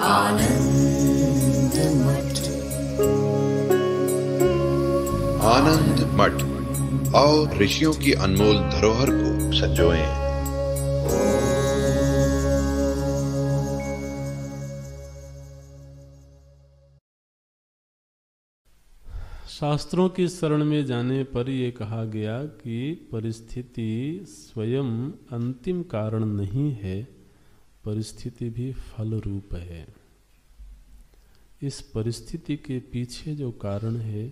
आनंद मठ। आनंद मठ और ऋषियों की अनमोल धरोहर को संजोएं। शास्त्रों की शरण में जाने पर यह कहा गया कि परिस्थिति स्वयं अंतिम कारण नहीं है, परिस्थिति भी फल रूप है। इस परिस्थिति के पीछे जो कारण है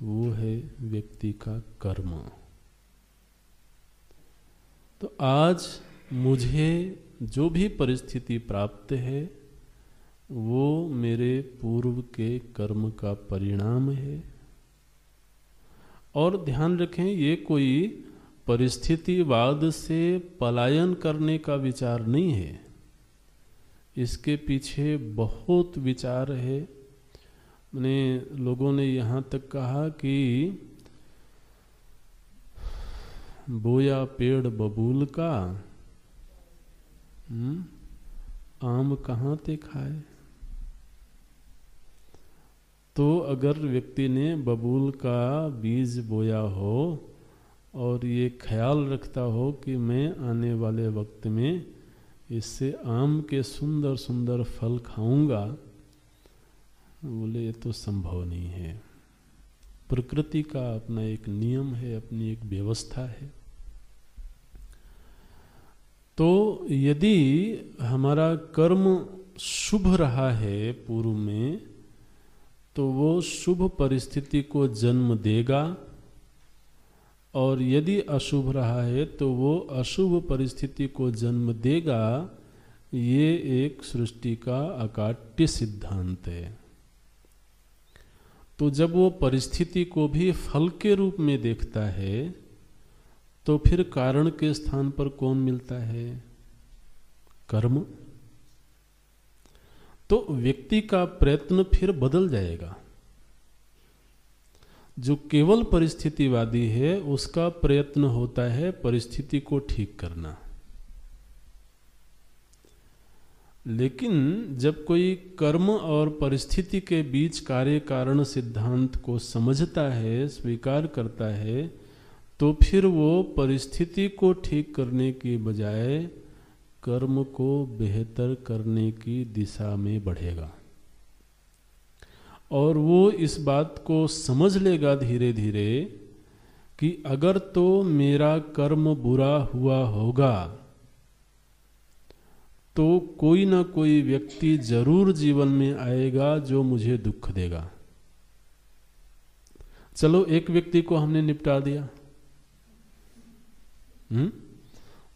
वो है व्यक्ति का कर्म। तो आज मुझे जो भी परिस्थिति प्राप्त है वो मेरे पूर्व के कर्म का परिणाम है। और ध्यान रखें, ये कोई परिस्थितिवाद से पलायन करने का विचार नहीं है, इसके पीछे बहुत विचार है। मैंने लोगों ने यहाँ तक कहा कि बोया पेड़ बबूल का, आम कहाँ ते खाए। तो अगर व्यक्ति ने बबूल का बीज बोया हो और ये ख्याल रखता हो कि मैं आने वाले वक्त में इससे आम के सुंदर सुंदर फल खाऊंगा, बोले ये तो संभव नहीं है। प्रकृति का अपना एक नियम है, अपनी एक व्यवस्था है। तो यदि हमारा कर्म शुभ रहा है पूर्व में, तो वो शुभ परिस्थिति को जन्म देगा, और यदि अशुभ रहा है तो वो अशुभ परिस्थिति को जन्म देगा। ये एक सृष्टि का अकाट्य सिद्धांत है। तो जब वो परिस्थिति को भी फल के रूप में देखता है तो फिर कारण के स्थान पर कौन मिलता है? कर्म। तो व्यक्ति का प्रयत्न फिर बदल जाएगा। जो केवल परिस्थितिवादी है उसका प्रयत्न होता है परिस्थिति को ठीक करना। लेकिन जब कोई कर्म और परिस्थिति के बीच कार्य कारण सिद्धांत को समझता है, स्वीकार करता है, तो फिर वो परिस्थिति को ठीक करने की बजाय कर्म को बेहतर करने की दिशा में बढ़ेगा। और वो इस बात को समझ लेगा धीरे धीरे कि अगर तो मेरा कर्म बुरा हुआ होगा तो कोई ना कोई व्यक्ति जरूर जीवन में आएगा जो मुझे दुख देगा। चलो एक व्यक्ति को हमने निपटा दिया,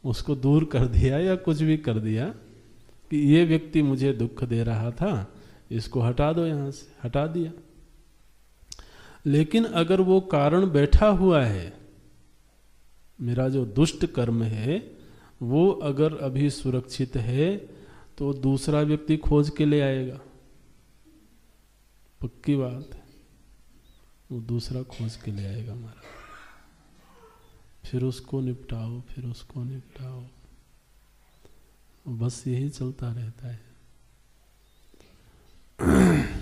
उसको दूर कर दिया या कुछ भी कर दिया कि ये व्यक्ति मुझे दुख दे रहा था, इसको हटा दो, यहां से हटा दिया। लेकिन अगर वो कारण बैठा हुआ है, मेरा जो दुष्ट कर्म है वो अगर अभी सुरक्षित है तो दूसरा व्यक्ति खोज के ले आएगा, पक्की बात है। वो दूसरा खोज के ले आएगा हमारा, फिर उसको निपटाओ, फिर उसको निपटाओ, बस यही चलता रहता है।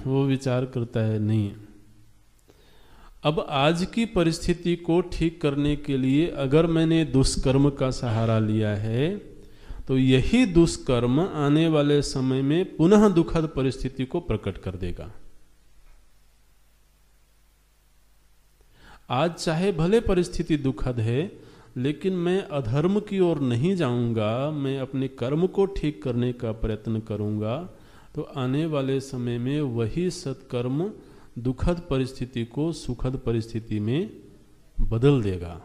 वो विचार करता है नहीं, अब आज की परिस्थिति को ठीक करने के लिए अगर मैंने दुष्कर्म का सहारा लिया है तो यही दुष्कर्म आने वाले समय में पुनः दुखद परिस्थिति को प्रकट कर देगा। आज चाहे भले परिस्थिति दुखद है, लेकिन मैं अधर्म की ओर नहीं जाऊंगा, मैं अपने कर्म को ठीक करने का प्रयत्न करूंगा, तो आने वाले समय में वही सत्कर्म दुखद परिस्थिति को सुखद परिस्थिति में बदल देगा।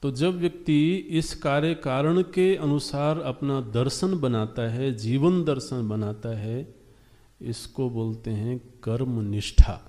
तो जब व्यक्ति इस कार्य कारण के अनुसार अपना दर्शन बनाता है, जीवन दर्शन बनाता है, इसको बोलते हैं कर्म निष्ठा।